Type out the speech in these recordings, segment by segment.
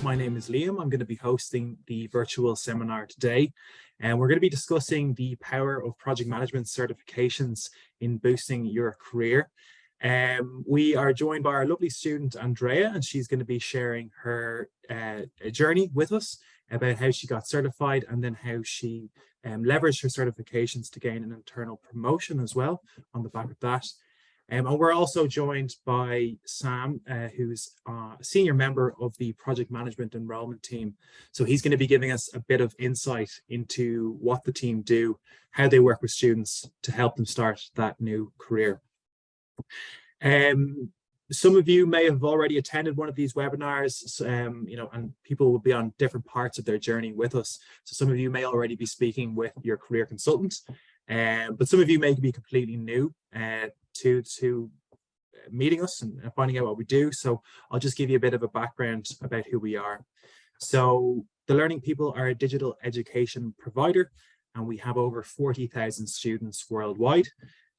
My name is Liam. I'm going to be hosting the virtual seminar today, and we're going to be discussing the power of project management certifications in boosting your career. We are joined by our lovely student, Andrea, and she's going to be sharing her journey with us about how she got certified and then how she leveraged her certifications to gain an internal promotion as well on the back of that. And we're also joined by Sam, who's a senior member of the project management enrollment team. So he's going to be giving us a bit of insight into what the team do, how they work with students to help them start that new career. Some of you may have already attended one of these webinars, and people will be on different parts of their journey with us. So some of you may already be speaking with your career consultant, but some of you may be completely new to meeting us and finding out what we do. So I'll just give you a bit of a background about who we are. So the Learning People are a digital education provider, and we have over 40,000 students worldwide.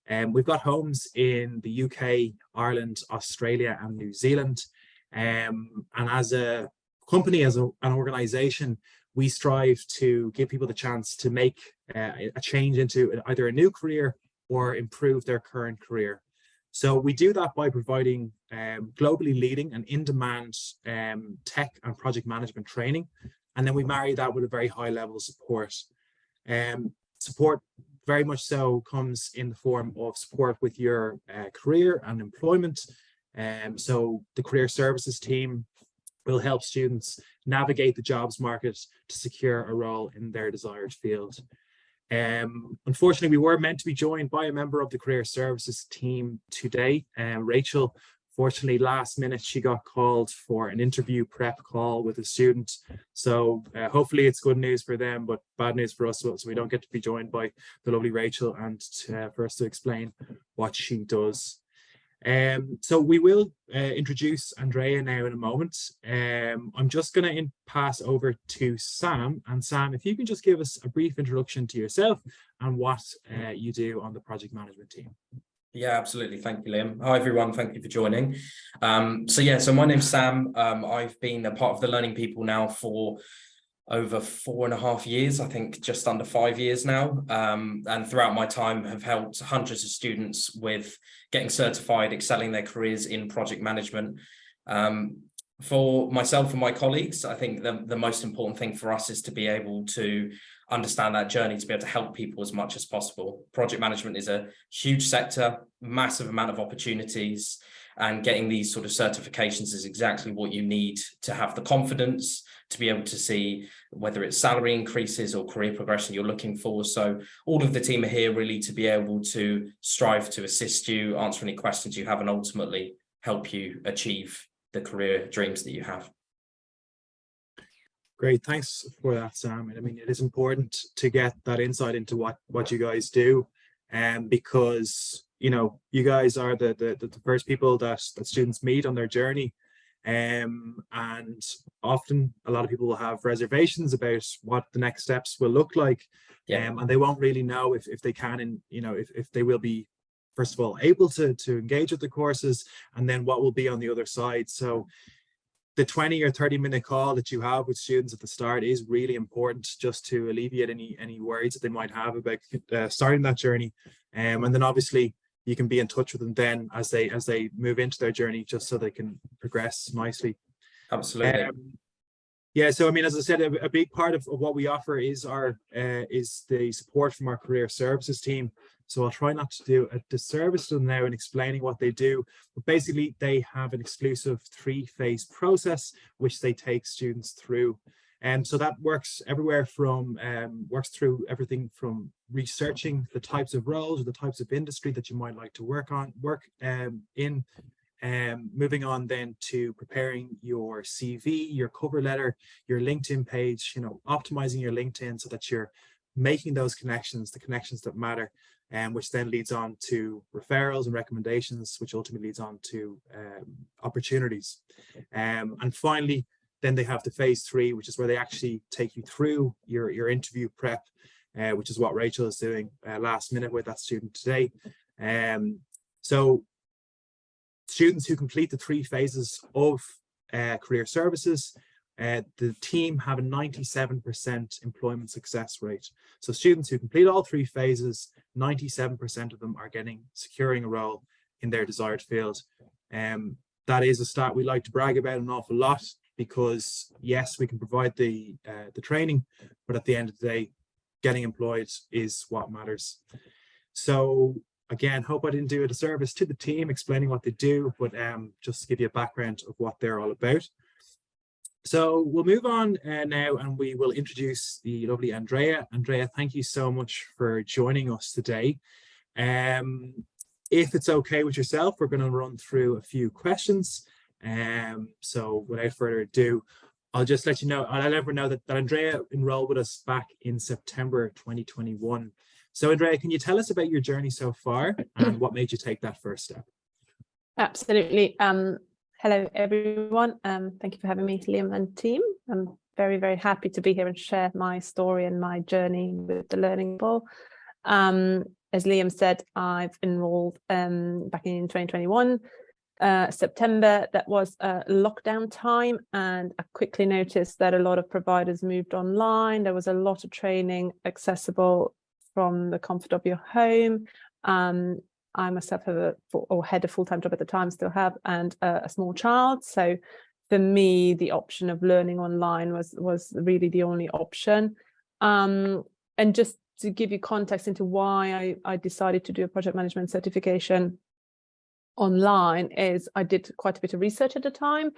We've got homes in the UK, Ireland, Australia, and New Zealand. And as a company, as an organization, we strive to give people the chance to make a change into either a new career or improve their current career. So we do that by providing globally leading and in-demand tech and project management training. And then we marry that with a very high level of support. Support very much so comes in the form of support with your career and employment. So the career services team will help students navigate the jobs market to secure a role in their desired field. Unfortunately, we were meant to be joined by a member of the career services team today, Rachel. Fortunately, last minute, she got called for an interview prep call with a student. So hopefully it's good news for them, but bad news for us. So we don't get to be joined by the lovely Rachel and for us to explain what she does. So we will introduce Andrea now in a moment. I'm just going to pass over to Sam. And Sam, if you can just give us a brief introduction to yourself and what you do on the project management team. Yeah, absolutely. Thank you, Liam. Hi, everyone. Thank you for joining. So my name's Sam. I've been a part of the Learning People now for over 4.5 years, I think just under 5 years now. And throughout my time have helped hundreds of students with getting certified, excelling their careers in project management. For myself and my colleagues, I think the most important thing for us is to be able to understand that journey, to be able to help people as much as possible. Project management is a huge sector, massive amount of opportunities, and getting these sort of certifications is exactly what you need to have the confidence to be able to see whether it's salary increases or career progression you're looking for. So all of the team are here really to be able to strive to assist you, answer any questions you have, and ultimately help you achieve the career dreams that you have. Great, thanks for that, Sam. I mean, it is important to get that insight into what you guys do, because you guys are the first people that students meet on their journey, and often a lot of people will have reservations about what the next steps will look like, and they won't really know if they can, and if they will be, first of all, able to engage with the courses, and then what will be on the other side. So the 20 or 30-minute call that you have with students at the start is really important, just to alleviate any worries that they might have about starting that journey. And then obviously you can be in touch with them then as they move into their journey, just so they can progress nicely. Absolutely. Yeah, so I mean, as I said, a big part of what we offer is the support from our career services team. So I'll try not to do a disservice to them now in explaining what they do, but basically they have an exclusive 3-phase process which they take students through. And so that works works through everything from researching the types of roles or the types of industry that you might like to work in. Moving on then to preparing your CV, your cover letter, your LinkedIn page, optimizing your LinkedIn so that you're making those connections, the connections that matter, which then leads on to referrals and recommendations, which ultimately leads on to opportunities. And finally, then they have the phase 3, which is where they actually take you through your interview prep, which is what Rachel is doing last minute with that student today. So students who complete the 3 phases of career services the team have a 97% employment success rate. So students who complete all 3 phases, 97% of them are securing a role in their desired field. That is a stat we like to brag about an awful lot, because yes, we can provide the training, but at the end of the day, getting employed is what matters. So again, hope I didn't do a disservice to the team explaining what they do, but just to give you a background of what they're all about. So we'll move on now, and we will introduce the lovely Andrea. Andrea, thank you so much for joining us today. If it's okay with yourself, we're going to run through a few questions. So without further ado, I'll just let you know, I'll let everyone know that Andrea enrolled with us back in September 2021. So Andrea, can you tell us about your journey so far and what made you take that first step? Absolutely. Hello, everyone. Thank you for having me, Liam and team. I'm very, very happy to be here and share my story and my journey with the Learning Ball. As Liam said, I've enrolled back in 2021, September. That was a lockdown time, and I quickly noticed that a lot of providers moved online. There was a lot of training accessible from the comfort of your home. I myself had a full-time job at the time, still have, and a small child. So for me, the option of learning online was really the only option. And just to give you context into why I decided to do a project management certification online, is I did quite a bit of research at the time.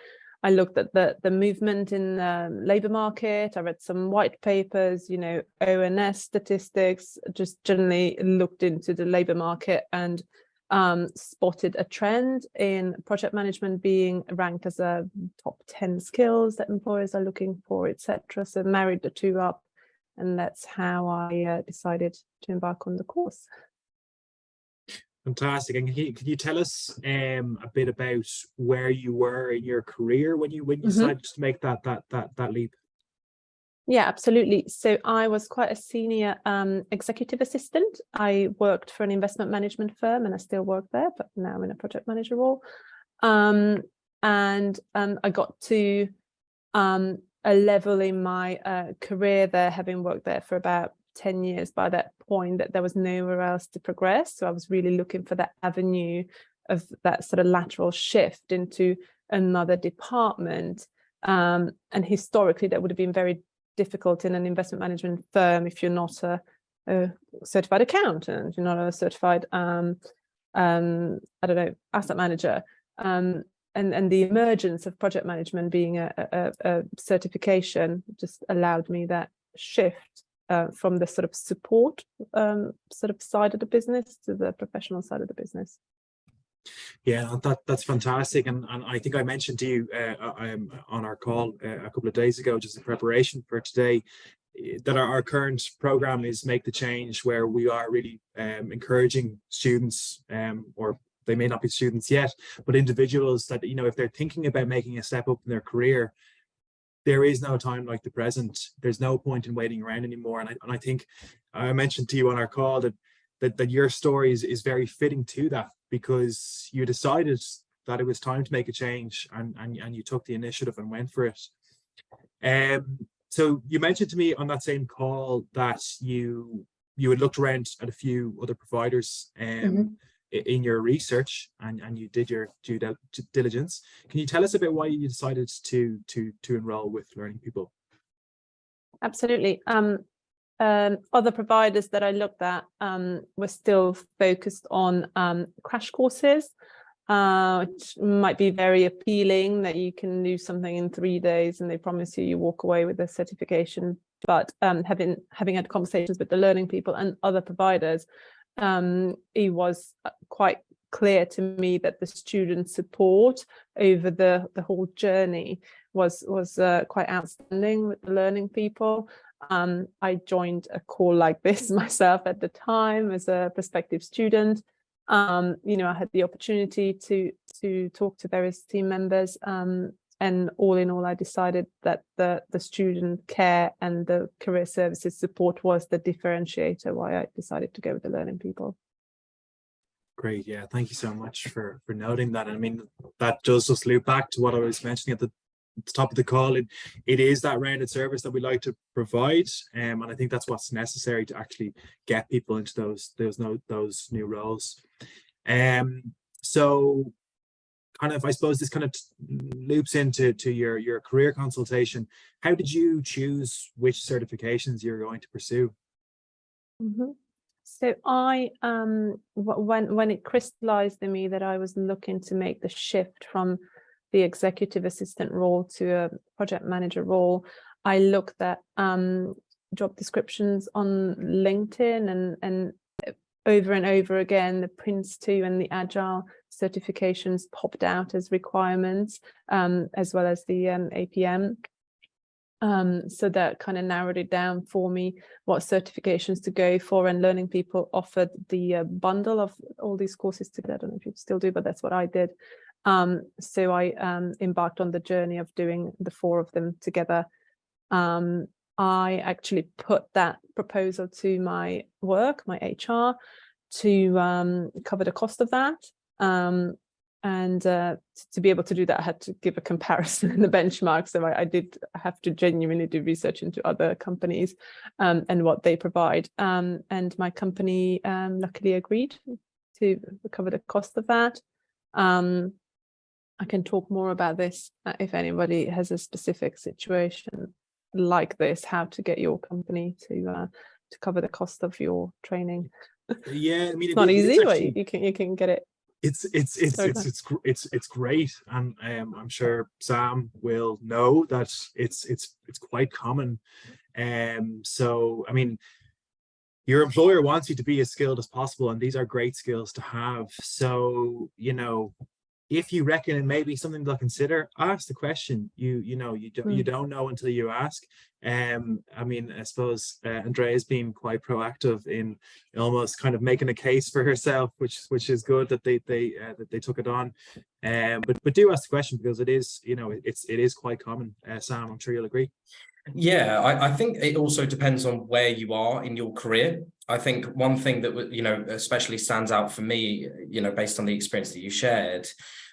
I looked at the movement in the labour market. I read some white papers, you know, ONS statistics, just generally looked into the labour market and spotted a trend in project management being ranked as a top 10 skills that employers are looking for, etc. So married the two up, and that's how I decided to embark on the course. Fantastic. And can you tell us a bit about where you were in your career when you decided to make that leap? Yeah, absolutely. So I was quite a senior executive assistant. I worked for an investment management firm, and I still work there, but now I'm in a project manager role. I got to a level in my career there, having worked there for about 10 years by that point, that there was nowhere else to progress. So I was really looking for that avenue of that sort of lateral shift into another department. And historically, that would have been very difficult in an investment management firm if you're not a certified accountant, you're not a certified I don't know, asset manager. And the emergence of project management being a certification just allowed me that shift from the sort of support sort of side of the business to the professional side of the business. Yeah, that's fantastic. And I think I mentioned to you on our call a couple of days ago, just in preparation for today, that our current program is Make the Change, where we are really encouraging students, or they may not be students yet, but individuals that, you know, if they're thinking about making a step up in their career, there is no time like the present. There's no point in waiting around anymore. And I think I mentioned to you on our call that your story is very fitting to that, because you decided that it was time to make a change, and you took the initiative and went for it. So you mentioned to me on that same call that you had looked around at a few other providers in your research, and you did your due diligence. Can you tell us about why you decided to enroll with Learning People? Absolutely. Other providers that I looked at were still focused on crash courses, which might be very appealing, that you can do something in 3 days and they promise you walk away with a certification. But having had conversations with the Learning People and other providers, it was quite clear to me that the student support over the whole journey was quite outstanding with the Learning People. I joined a call like this myself at the time as a prospective student. You know, I had the opportunity to talk to various team members, and all in all, I decided that the student care and the career services support was the differentiator why I decided to go with the Learning People. Great. Yeah, thank you so much for noting that. I mean, that does just loop back to what I was mentioning the top of the call, it is that rounded service that we like to provide, and I think that's what's necessary to actually get people into those new roles. So kind of, I suppose this kind of loops into your career consultation. How did you choose which certifications you're going to pursue? Mm-hmm. So I, when it crystallized in me that I was looking to make the shift from the executive assistant role to a project manager role, I looked at job descriptions on LinkedIn, and over and over again, the Prince2 and the Agile certifications popped out as requirements, as well as the APM. So that kind of narrowed it down for me what certifications to go for, and Learning People offered the bundle of all these courses together. I don't know if you still do, but that's what I did. So I embarked on the journey of doing the 4 of them together. I actually put that proposal to my work, my HR, to cover the cost of that. And to be able to do that, I had to give a comparison and the benchmark. So I did have to genuinely do research into other companies and what they provide. And my company luckily agreed to cover the cost of that. I can talk more about this if anybody has a specific situation like this, how to get your company to cover the cost of your training. Yeah, I mean, it's not easy, actually, but you can get it. It's great, and I'm sure Sam will know that it's quite common. So I mean, your employer wants you to be as skilled as possible, and these are great skills to have. So, you know, if you reckon it may be something to consider, ask the question. You don't know until you ask. I mean, I suppose Andrea's been quite proactive in almost kind of making a case for herself, which is good that they took it on. But do ask the question, because it is, you know, it is quite common. Sam, I'm sure you'll agree. Yeah, I think it also depends on where you are in your career. I think one thing that, you know, especially stands out for me, you know, based on the experience that you shared,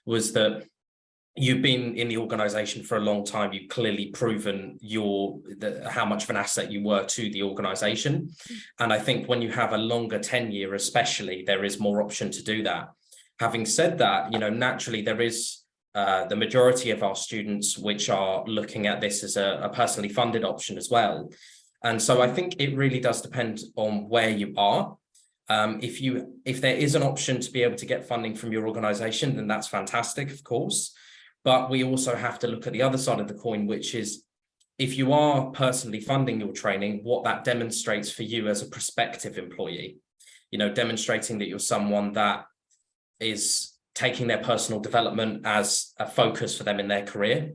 was that you've been in the organization for a long time. You've clearly proven how much of an asset you were to the organization. And I think when you have a longer tenure, especially, there is more option to do that. Having said that, you know, naturally there is the majority of our students which are looking at this as a personally funded option as well. And so I think it really does depend on where you are. If there is an option to be able to get funding from your organization, then that's fantastic, of course. But we also have to look at the other side of the coin, which is, if you are personally funding your training, what that demonstrates for you as a prospective employee, you know, demonstrating that you're someone that is taking their personal development as a focus for them in their career.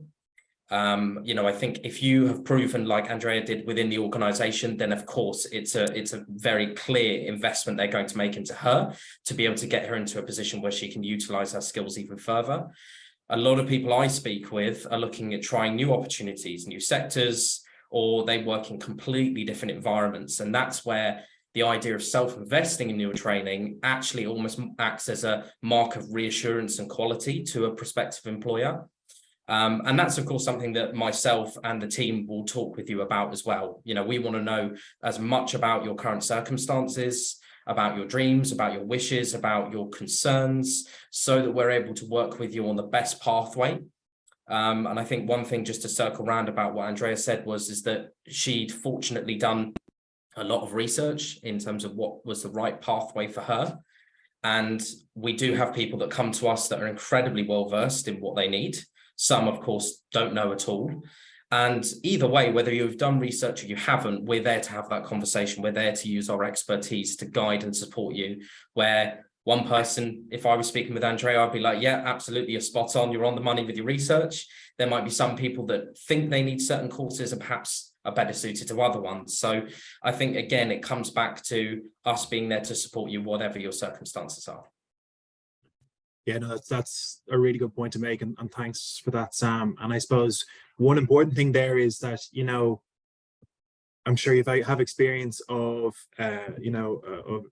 You know, I think if you have proven, like Andrea did within the organization, then of course it's a very clear investment they're going to make into her to be able to get her into a position where she can utilize her skills even further. A lot of people I speak with are looking at trying new opportunities, new sectors, or they work in completely different environments. And that's where the idea of self-investing in your training actually almost acts as a mark of reassurance and quality to a prospective employer. And that's, of course, something that myself and the team will talk with you about as well. You know, we want to know as much about your current circumstances, about your dreams, about your wishes, about your concerns, so that we're able to work with you on the best pathway. And I think one thing, just to circle around about what Andrea said, is that she'd fortunately done a lot of research in terms of what was the right pathway for her. And we do have people that come to us that are incredibly well versed in what they need. Some, of course, don't know at all. And either way, whether you've done research or you haven't, we're there to have that conversation. We're there to use our expertise to guide and support you. Where one person, if I was speaking with Andrea, I'd be like, yeah, absolutely, you're spot on. You're on the money with your research. There might be some people that think they need certain courses and perhaps are better suited to other ones. So I think, again, it comes back to us being there to support you, whatever your circumstances are. Yeah, no, that's a really good point to make, and thanks for that, Sam. And I suppose one important thing there is that, you know, I'm sure if I have experience of you know,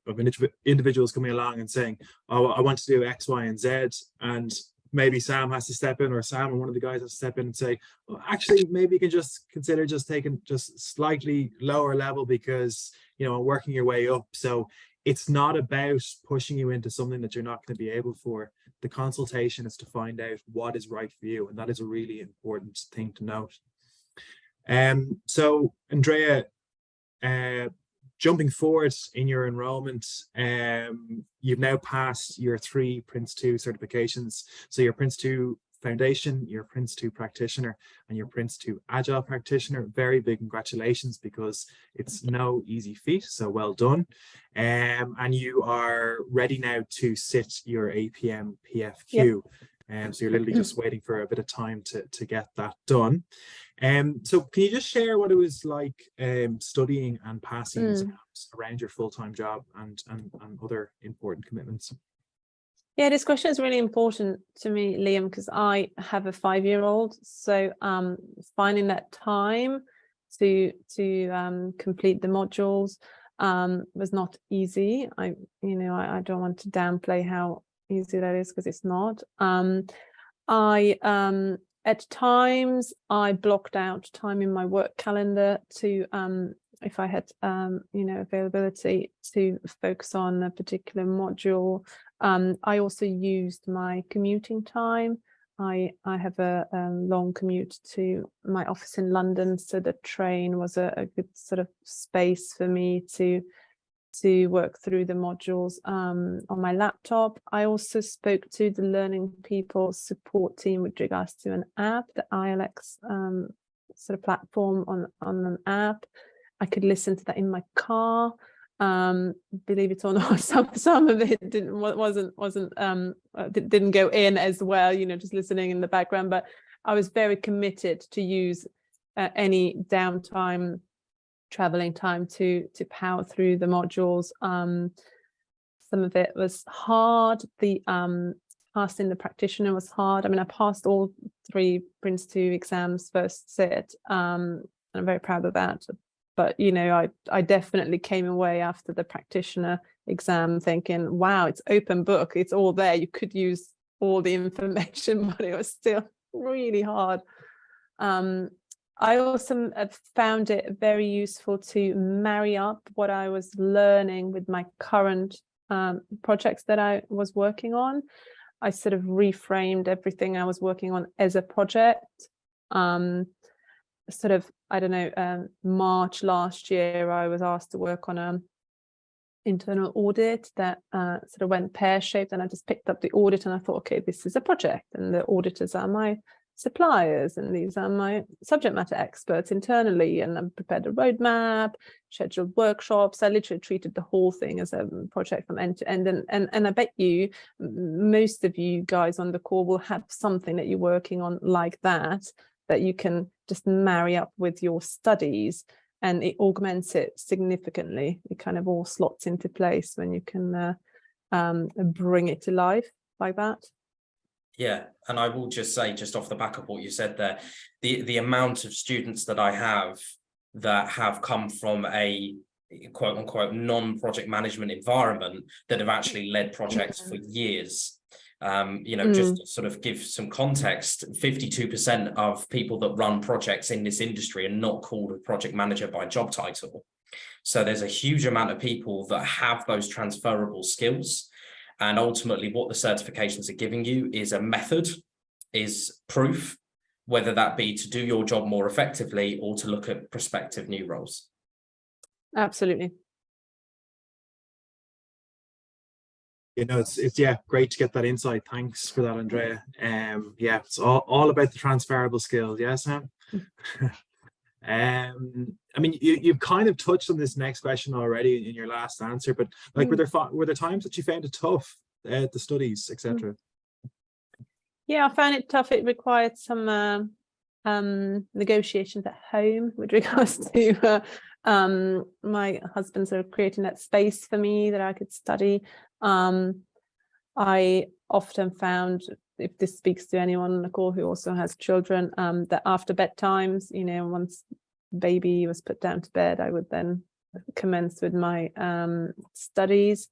of individuals coming along and saying, oh, I want to do X, Y, and Z, and maybe Sam has to step in, or Sam or one of the guys has to step in and say, well, actually, maybe you can just consider just taking just slightly lower level because, you know, working your way up. So it's not about pushing you into something that you're not going to be able for. The consultation is to find out what is right for you. And that is a really important thing to note. So Andrea, jumping forward in your enrollment, you've now passed your 3 Prince 2 certifications. So your Prince 2 Foundation, your Prince 2 Practitioner, and your Prince 2 Agile Practitioner. Very big congratulations, because it's no easy feat, so well done. And you are ready now to sit your APM PFQ. Yep. So you're literally just waiting for a bit of time to get that done. So can you just share what it was like studying and passing exams around your full-time job and other important commitments? Yeah, this question is really important to me, Liam, because I have a 5-year-old. So finding that time to complete the modules was not easy. I don't want to downplay how easy that is, because it's not. At times I blocked out time in my work calendar to if I had availability to focus on a particular module. I also used my commuting time. I have a long commute to my office in London, so the train was a good sort of space for me to work through the modules on my laptop. I also spoke to the Learning People support team with regards to an app, the ILX sort of platform on an app. I could listen to that in my car. Believe it or not, some of it didn't go in as well, just listening in the background. But I was very committed to use any downtime, traveling time to power through the modules. Some of it was hard. The passing the practitioner was hard. I mean, I passed all 3 Prince 2 exams first sit. And I'm very proud of that. But I definitely came away after the practitioner exam thinking, wow, it's open book, it's all there, you could use all the information, but it was still really hard. I also found it very useful to marry up what I was learning with my current projects that I was working on. I sort of reframed everything I was working on as a project. March last year, I was asked to work on an internal audit that sort of went pear-shaped, and I just picked up the audit and I thought, okay, this is a project, and the auditors are my suppliers and these are my subject matter experts internally, and I prepared a roadmap, scheduled workshops. I literally treated the whole thing as a project from end to end, and I bet you most of you guys on the call will have something that you're working on like that you can just marry up with your studies, and it augments it significantly. It kind of all slots into place when you can bring it to life like that. Yeah, and I will just say, just off the back of what you said there, the amount of students that I have that have come from a quote unquote non-project management environment that have actually led projects for years. Just to sort of give some context, 52% of people that run projects in this industry are not called a project manager by job title. So there's a huge amount of people that have those transferable skills. And ultimately what the certifications are giving you is a method, is proof, whether that be to do your job more effectively or to look at prospective new roles. Absolutely. It's great to get that insight. Thanks for that, Andrea. It's all about the transferable skills. Yeah, Sam. I mean, you've kind of touched on this next question already in your last answer, but like, were there times that you found it tough, the studies, etc.? Yeah, I found it tough. It required some negotiations at home with regards to my husband sort of creating that space for me that I could study. I often found, if this speaks to anyone on the call who also has children, that after bedtimes, once baby was put down to bed, I would then commence with my studies.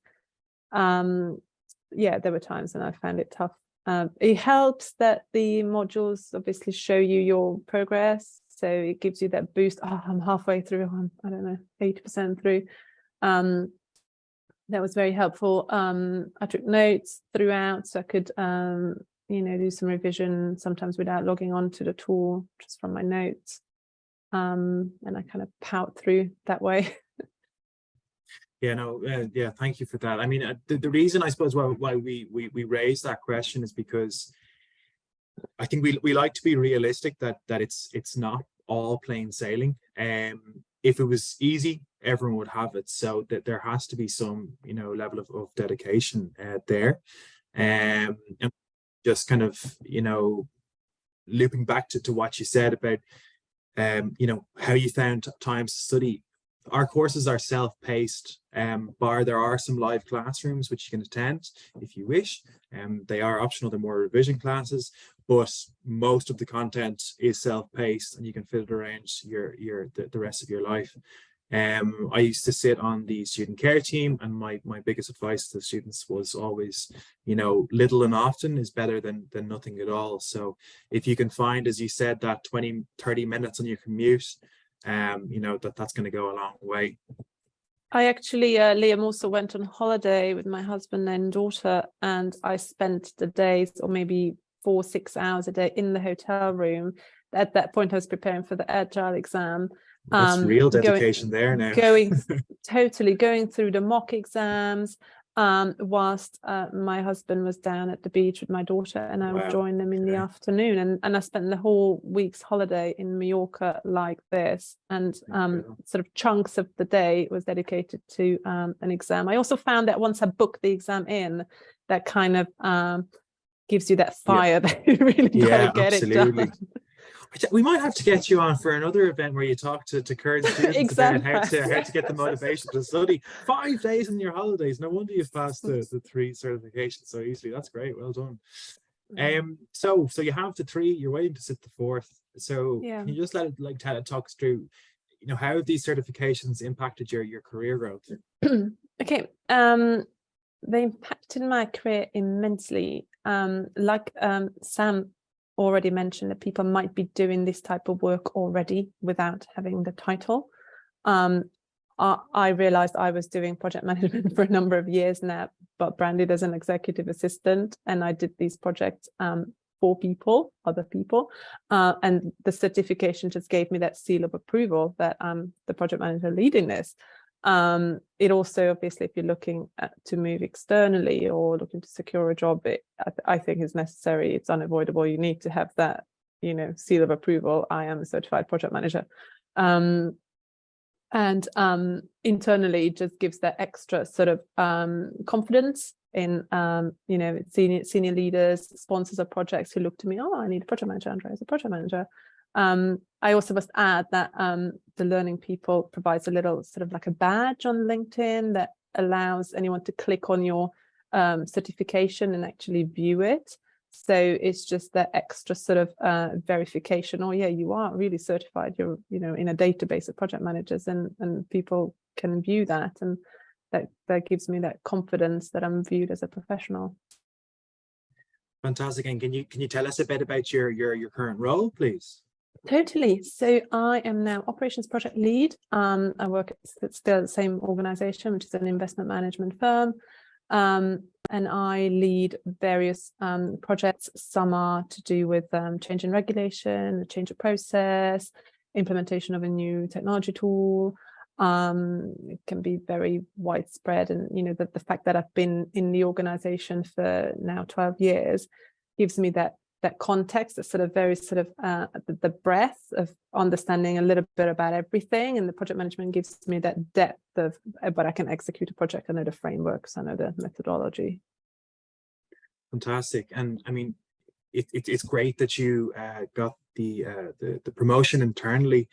There were times when I found it tough It helps that the modules obviously show you your progress, so it gives you that boost. Oh, I'm halfway through. I don't know, 80% through. That was very helpful. I took notes throughout, so I could do some revision sometimes without logging on to the tool, just from my notes. And I kind of powered through that way. Yeah, no, yeah, thank you for that. I mean, the reason I suppose why we raised that question is because I think we like to be realistic that it's not all plain sailing. If it was easy, everyone would have it. So that there has to be some, level of dedication there. And just kind of, looping back to what you said about, how you found times to study. Our courses are self-paced, bar there are some live classrooms which you can attend if you wish. They are optional, they're more revision classes, but most of the content is self-paced and you can fit it around the rest of your life. I used to sit on the student care team, and my biggest advice to the students was always, little and often is better than nothing at all. So if you can find, as you said, that 20-30 minutes on your commute, that's going to go a long way. I actually, Liam, also went on holiday with my husband and daughter, and I spent the days, or maybe 4-6 hours a day, in the hotel room. At that point, I was preparing for the Agile exam. That's real dedication there now. going through the mock exams, whilst my husband was down at the beach with my daughter, and I would join them in the afternoon. And I spent the whole week's holiday in Mallorca like this, and sort of chunks of the day was dedicated to an exam. I also found that once I booked the exam in, that kind of gives you that fire that you really got to get it done. We might have to get you on for another event where you talk to current students about how to get the motivation to study. 5 days in your holidays. No wonder you've passed the 3 certifications so easily. That's great. Well done. So you have the 3. You're waiting to sit the 4th. So can you just talk us through, how have these certifications impacted your career growth? Okay. They impacted my career immensely. Sam already mentioned, that people might be doing this type of work already without having the title. I realized I was doing project management for a number of years now, but branded as an executive assistant, and I did these projects for other people, and the certification just gave me that seal of approval that I'm the project manager leading this. It also, obviously, if you're looking to move externally or looking to secure a job, I think is necessary. It's unavoidable. You need to have that, seal of approval. I am a certified project manager. And internally, it just gives that extra sort of confidence in, senior leaders, sponsors of projects who look to me, I need a project manager, Andrea is a project manager. I also must add that the Learning People provides a little sort of like a badge on LinkedIn that allows anyone to click on your certification and actually view it. So it's just that extra sort of verification. Oh yeah, you are really certified. You're in a database of project managers, and people can view that, and that gives me that confidence that I'm viewed as a professional. Fantastic. And can you tell us a bit about your current role, please? Totally. So I am now operations project lead. I work at still the same organization, which is an investment management firm. And I lead various projects. Some are to do with change in regulation, change of process, implementation of a new technology tool. It can be very widespread. And, the fact that I've been in the organization for now 12 years gives me that context, that sort of very sort of the breadth of understanding a little bit about everything, and the project management gives me that depth of, but I can execute a project. I know the frameworks, I know the methodology. Fantastic. And I mean, it's great that you got the promotion internally.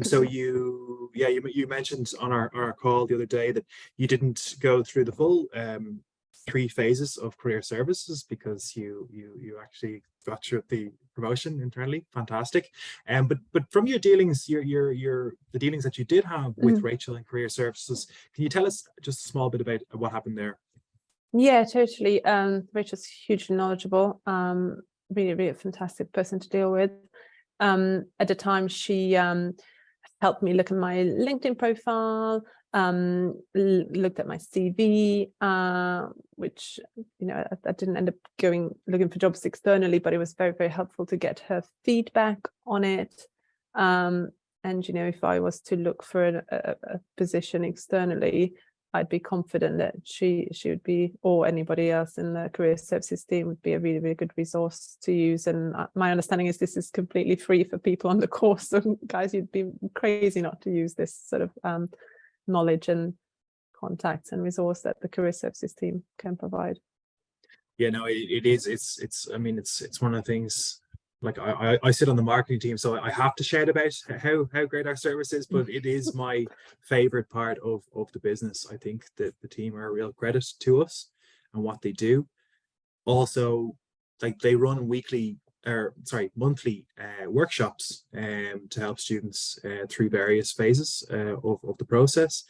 So you mentioned on our call the other day that you didn't go through the full 3 phases of career services because you actually got through the promotion internally. Fantastic. But from your dealings, the dealings that you did have with Rachel in career services, can you tell us just a small bit about what happened there? Yeah, totally. Rachel's hugely knowledgeable. Really, really a fantastic person to deal with. At the time, she helped me look at my LinkedIn profile, looked at my CV, which, you know, I didn't end up looking for jobs externally, but it was very, very helpful to get her feedback on it. And, you know, if I was to look for a position externally, I'd be confident that she would be, or anybody else in the career services team would be a really, really good resource to use. And my understanding is this is completely free for people on the course. So guys, you'd be crazy not to use this sort of knowledge and contacts and resource that the career services team can provide. Yeah, no, it is. It's. I mean, it's one of the things. Like I sit on the marketing team, so I have to shout about how great our service is. But it is my favorite part of the business. I think that the team are a real credit to us and what they do. Also, like they run monthly workshops to help students through various phases of the process.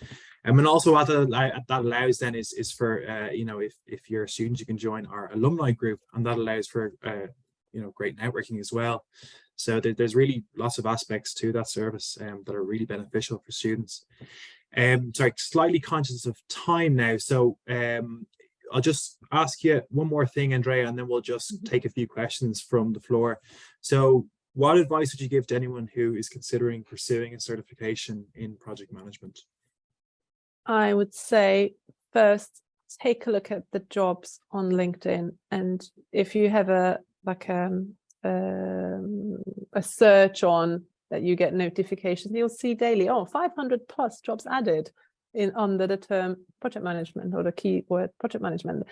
And also what that allows then is for you know, if you're a student, you can join our alumni group, and that allows for you know, great networking as well. So there's really lots of aspects to that service that are really beneficial for students. Sorry, slightly conscious of time now, so I'll just ask you one more thing, Andrea, and then we'll just take a few questions from the floor. So what advice would you give to anyone who is considering pursuing a certification in project management? I would say first, take a look at the jobs on LinkedIn, and if you have a search on that, you get notifications, you'll see daily, 500 plus jobs added under the term project management or the keyword project management.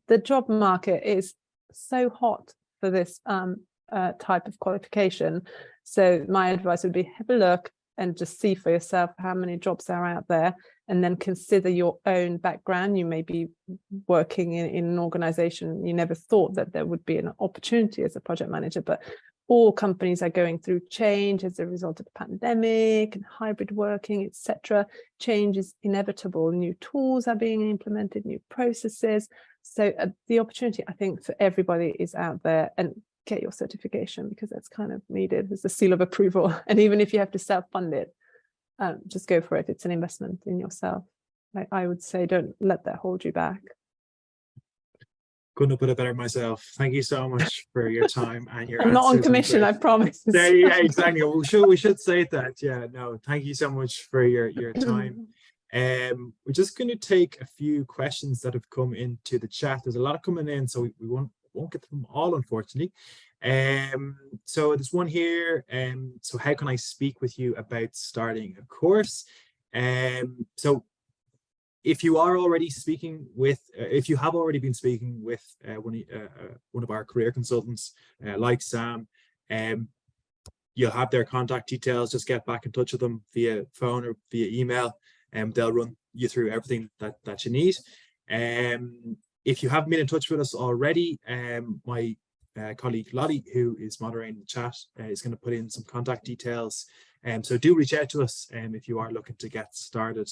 The job market is so hot for this type of qualification. So my advice would be, have a look and just see for yourself how many jobs are out there, and then consider your own background. You may be working in an organization, you never thought that there would be an opportunity as a project manager, but all companies are going through change as a result of the pandemic and hybrid working, etc. Change is inevitable. New tools are being implemented, new processes. So the opportunity, I think, for everybody is out there, and get your certification, because that's kind of needed as a seal of approval. And even if you have to self-fund it, just go for it. It's an investment in yourself. I would say don't let that hold you back. Couldn't have put it better myself. Thank you so much for your time and your I'm not on commission, I promise. Yeah, exactly. We should say that. Yeah, no, thank you so much for your time. We're just going to take a few questions that have come into the chat. There's a lot coming in, so we won't get to them all, unfortunately. So there's one here. So how can I speak with you about starting a course? So if you are already speaking with, if you have already been speaking with one of our career consultants, like Sam, you'll have their contact details. Just get back in touch with them via phone or via email, and they'll run you through everything that you need. If you haven't been in touch with us already, my colleague Lottie, who is moderating the chat, is going to put in some contact details. So do reach out to us if you are looking to get started.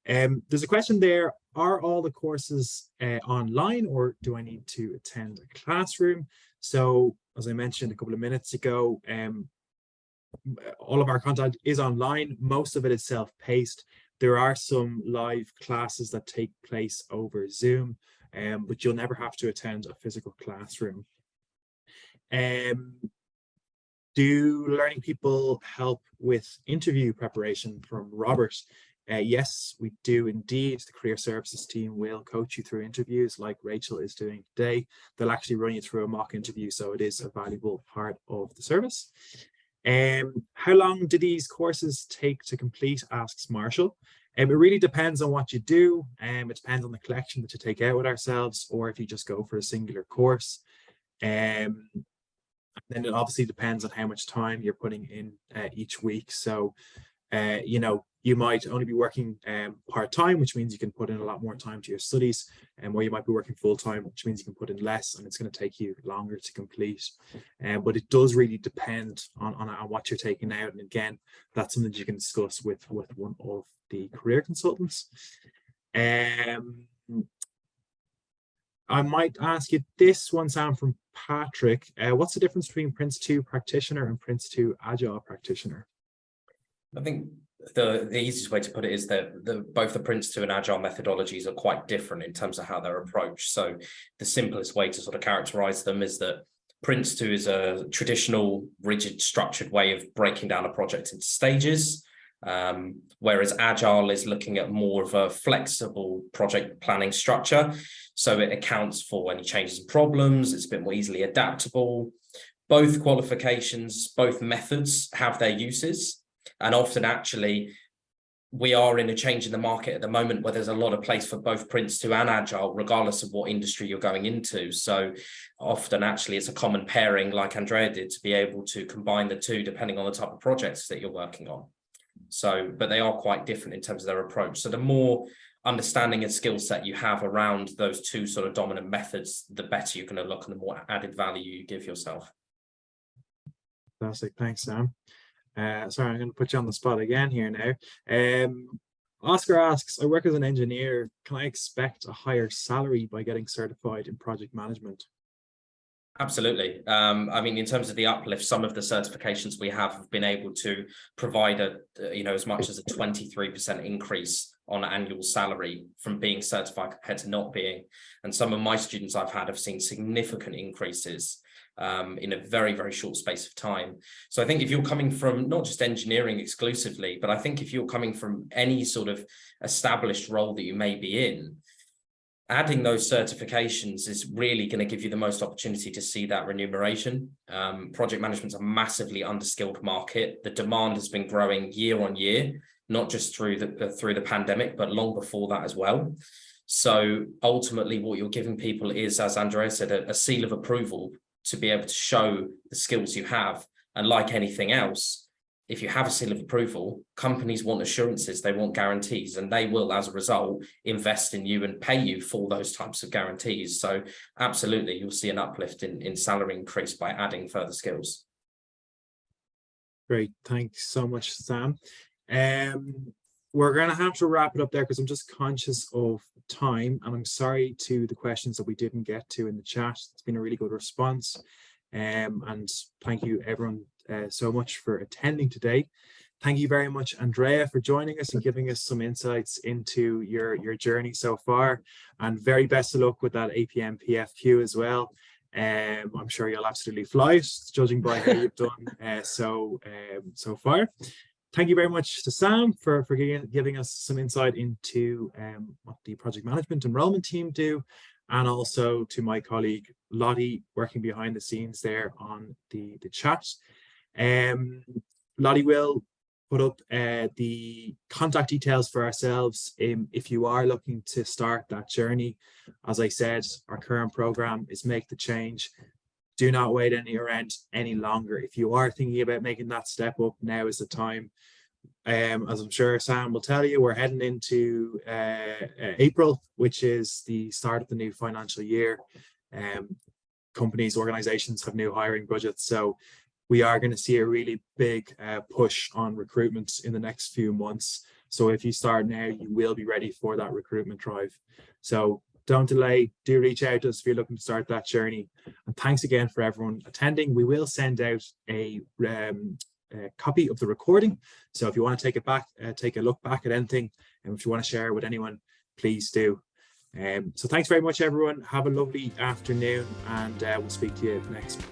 There's a question there: are all the courses online, or do I need to attend a classroom? So as I mentioned a couple of minutes ago, all of our content is online. Most of it is self-paced. There are some live classes that take place over Zoom, but you'll never have to attend a physical classroom. Do learning people help with interview preparation? From Robert. Yes, we do indeed. The career services team will coach you through interviews like Rachel is doing today. They'll actually run you through a mock interview, so it is a valuable part of the service. How long do these courses take to complete, asks Marshall. It really depends on what you do. It depends on the collection that you take out with ourselves, or if you just go for a singular course. Then it obviously depends on how much time you're putting in each week. So you know, you might only be working part-time, which means you can put in a lot more time to your studies, or you might be working full-time, which means you can put in less, and it's going to take you longer to complete. But it does really depend on what you're taking out. And again, that's something that you can discuss with one of the career consultants. I might ask you this one, Sam, from Patrick. What's the difference between Prince 2 practitioner and Prince 2 agile practitioner? I think the easiest way to put it is that both the Prince 2 and agile methodologies are quite different in terms of how they're approached. So the simplest way to sort of characterize them is that Prince 2 is a traditional, rigid, structured way of breaking down a project into stages, whereas agile is looking at more of a flexible project planning structure. So it accounts for any changes and problems. It's a bit more easily adaptable. Both qualifications, both methods have their uses. And often actually, we are in a change in the market at the moment where there's a lot of place for both Prince 2 and agile, regardless of what industry you're going into. So often actually it's a common pairing like Andrea did to be able to combine the two depending on the type of projects that you're working on. So, but they are quite different in terms of their approach. So the more understanding and skill set you have around those two sort of dominant methods, the better you're going to look and the more added value you give yourself. Fantastic. Thanks, Sam. Sorry, I'm going to put you on the spot again here now. Oscar asks, I work as an engineer. Can I expect a higher salary by getting certified in project management? Absolutely. I mean, in terms of the uplift, some of the certifications we have been able to provide as much as a 23% increase on annual salary from being certified compared to not being. And some of my students I've had have seen significant increases in a very, very short space of time. So I think if you're coming from not just engineering exclusively, but I think if you're coming from any sort of established role that you may be in, adding those certifications is really going to give you the most opportunity to see that remuneration. Project management's a massively underskilled market. The demand has been growing year on year, not just through the pandemic, but long before that as well. So ultimately what you're giving people is, as Andrea said, a seal of approval to be able to show the skills you have. And like anything else, if you have a seal of approval, companies want assurances, they want guarantees, and they will, as a result, invest in you and pay you for those types of guarantees. So absolutely, you'll see an uplift in salary increase by adding further skills. Great. Thanks so much, Sam. We're going to have to wrap it up there because I'm just conscious of time, and I'm sorry to the questions that we didn't get to in the chat. It's been a really good response. And thank you everyone so much for attending today. Thank you very much, Andrea, for joining us and giving us some insights into your journey so far, and very best of luck with that APM PFQ as well. I'm sure you'll absolutely fly it, judging by how you've done so far. Thank you very much to Sam for giving us some insight into what the project management enrollment team do, and also to my colleague Lottie working behind the scenes there on the chat. Lottie will put up the contact details for ourselves if you are looking to start that journey. As I said, our current program is Make the Change. Do not wait any longer. If you are thinking about making that step up, now is the time. As I'm sure Sam will tell you, we're heading into April, which is the start of the new financial year. Companies, organizations have new hiring budgets, so we are going to see a really big push on recruitment in the next few months. So if you start now, you will be ready for that recruitment drive. So don't delay, do reach out to us if you're looking to start that journey. And thanks again for everyone attending. We will send out a copy of the recording. So if you want to take it back, take a look back at anything, and if you want to share it with anyone, please do. So thanks very much, everyone. Have a lovely afternoon, and we'll speak to you next